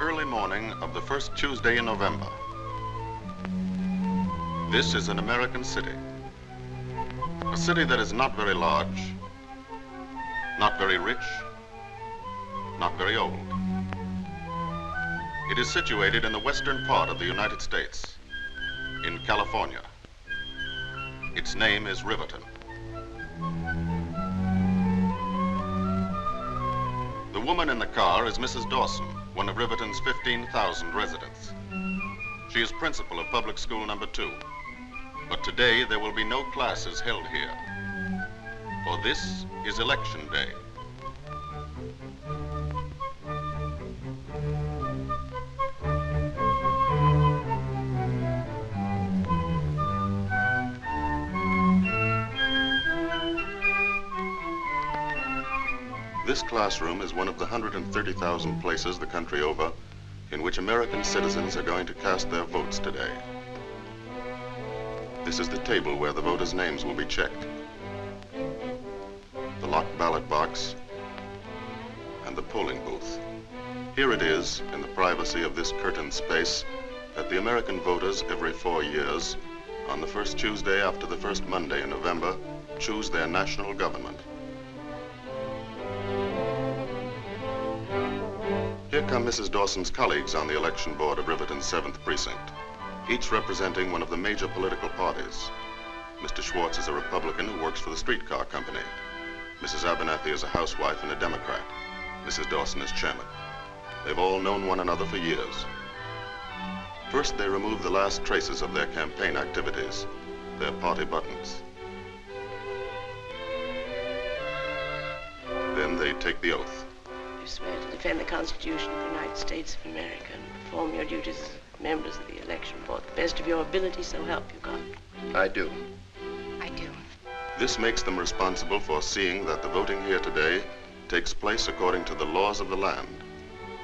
early morning of the first Tuesday in November. This is an American city. A city that is not very large, not very rich, not very old. It is situated in the western part of the United States, in California. Its name is Riverton. The woman in the car is Mrs. Dawson, one of Riverton's 15,000 residents. She is principal of public school number 2. But today there will be no classes held here, for this is election day. This classroom is one of the 130,000 places the country over in which American citizens are going to cast their votes today. This is the table where the voters' names will be checked. The locked ballot box and the polling booth. Here it is, in the privacy of this curtained space, that the American voters every 4 years, on the first Tuesday after the first Monday in November, choose their national government. Here come Mrs. Dawson's colleagues on the election board of Riverton's 7th precinct, each representing one of the major political parties. Mr. Schwartz is a Republican who works for the streetcar company. Mrs. Abernathy is a housewife and a Democrat. Mrs. Dawson is chairman. They've all known one another for years. First, they remove the last traces of their campaign activities, their party buttons. Then they take the oath. You swear to defend the Constitution of the United States of America and perform your duties as members of the election board to the best of your ability, so help you God. I do. I do. This makes them responsible for seeing that the voting here today takes place according to the laws of the land.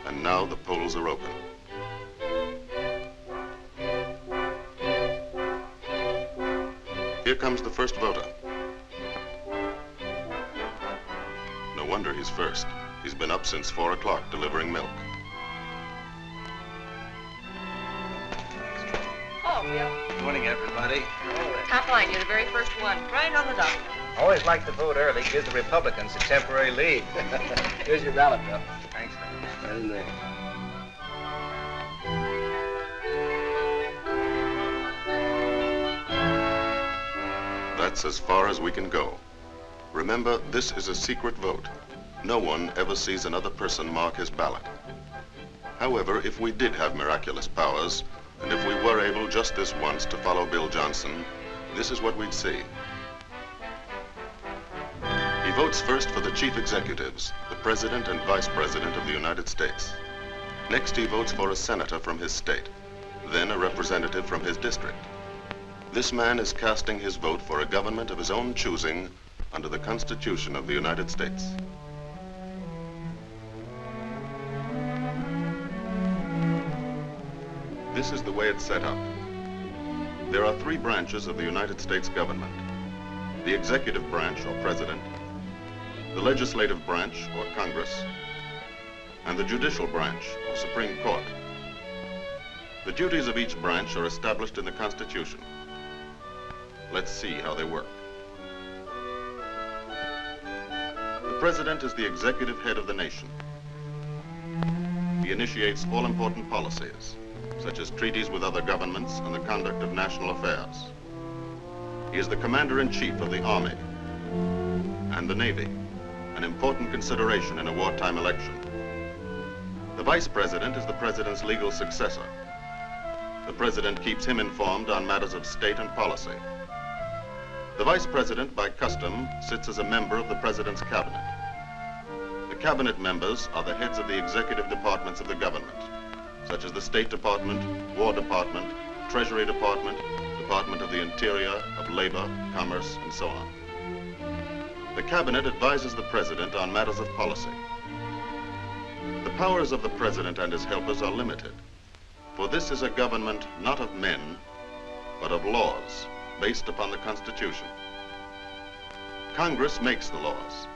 And now the polls are open. Here comes the first voter. No wonder he's first. He's been up since 4 o'clock delivering milk. Oh, yeah. Good morning, everybody. Top line, you're the very first one. Right on the dot. Always like to vote early. Gives the Republicans a temporary lead. Here's your ballot, Bill. Thanks. Right in there. That's as far as we can go. Remember, this is a secret vote. No one ever sees another person mark his ballot. However, if we did have miraculous powers, and if we were able just this once to follow Bill Johnson, this is what we'd see. He votes first for the chief executives, the President and Vice President of the United States. Next, he votes for a senator from his state, then a representative from his district. This man is casting his vote for a government of his own choosing under the Constitution of the United States. This is the way it's set up. There are 3 branches of the United States government: the executive branch, or president, the legislative branch, or Congress, and the judicial branch, or Supreme Court. The duties of each branch are established in the Constitution. Let's see how they work. The president is the executive head of the nation. He initiates all important policies, such as treaties with other governments and the conduct of national affairs. He is the commander-in-chief of the Army and the Navy, an important consideration in a wartime election. The vice president is the president's legal successor. The president keeps him informed on matters of state and policy. The vice president, by custom, sits as a member of the president's cabinet. The cabinet members are the heads of the executive departments of the government, such as the State Department, War Department, Treasury Department, Department of the Interior, of Labor, Commerce, and so on. The cabinet advises the president on matters of policy. The powers of the president and his helpers are limited, for this is a government not of men, but of laws, based upon the Constitution. Congress makes the laws.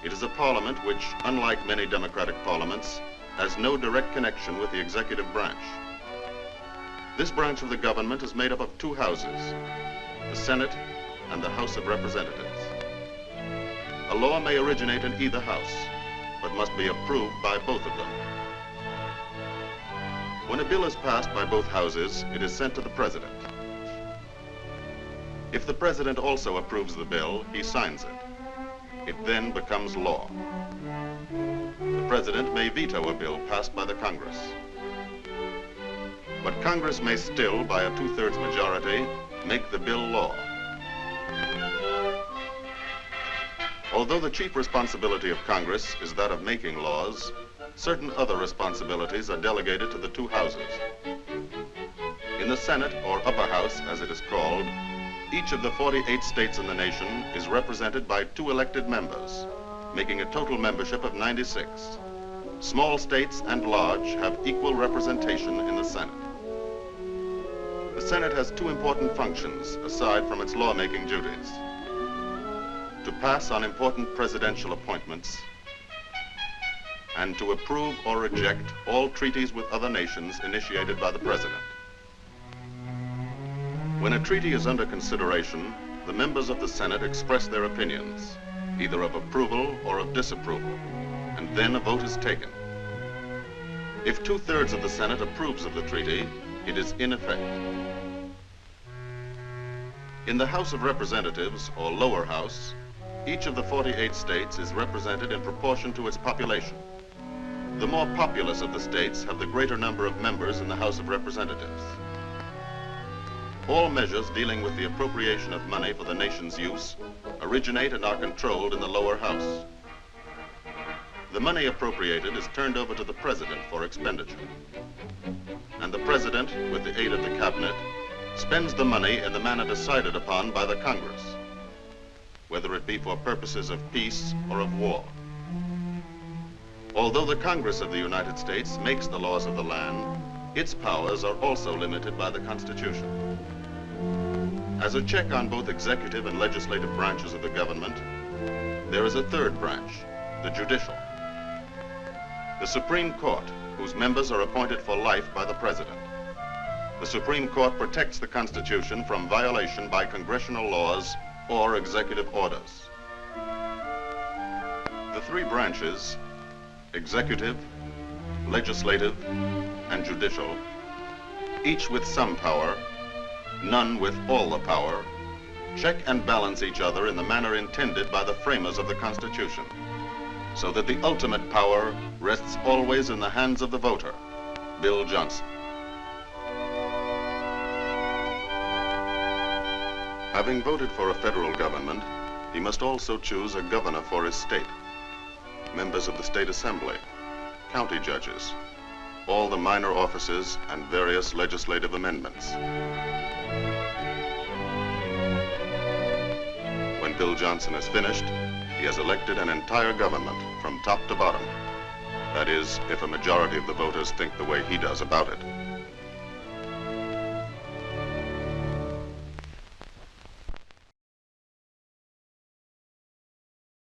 It is a parliament which, unlike many democratic parliaments, has no direct connection with the executive branch. This branch of the government is made up of two houses, the Senate and the House of Representatives. A law may originate in either house, but must be approved by both of them. When a bill is passed by both houses, it is sent to the president. If the president also approves the bill, he signs it. It then becomes law. The president may veto a bill passed by the Congress. But Congress may still, by a 2/3 majority, make the bill law. Although the chief responsibility of Congress is that of making laws, certain other responsibilities are delegated to the two houses. In the Senate, or upper house as it is called, each of the 48 states in the nation is represented by 2 elected members, making a total membership of 96. Small states and large have equal representation in the Senate. The Senate has 2 important functions aside from its lawmaking duties: to pass on important presidential appointments and to approve or reject all treaties with other nations initiated by the president. When a treaty is under consideration, the members of the Senate express their opinions, either of approval or of disapproval, and then a vote is taken. If 2/3 of the Senate approves of the treaty, it is in effect. In the House of Representatives, or lower house, each of the 48 states is represented in proportion to its population. The more populous of the states have the greater number of members in the House of Representatives. All measures dealing with the appropriation of money for the nation's use originate and are controlled in the lower house. The money appropriated is turned over to the president for expenditure. And the president, with the aid of the cabinet, spends the money in the manner decided upon by the Congress, whether it be for purposes of peace or of war. Although the Congress of the United States makes the laws of the land, its powers are also limited by the Constitution. As a check on both executive and legislative branches of the government, there is a third branch, the judicial. The Supreme Court, whose members are appointed for life by the president. The Supreme Court protects the Constitution from violation by congressional laws or executive orders. The 3 branches, executive, legislative, and judicial, each with some power, none with all the power, check and balance each other in the manner intended by the framers of the Constitution, so that the ultimate power rests always in the hands of the voter, Bill Johnson. Having voted for a federal government, he must also choose a governor for his state, members of the state assembly, county judges, all the minor offices, and various legislative amendments. When Bill Johnson is finished, he has elected an entire government from top to bottom. That is, if a majority of the voters think the way he does about it.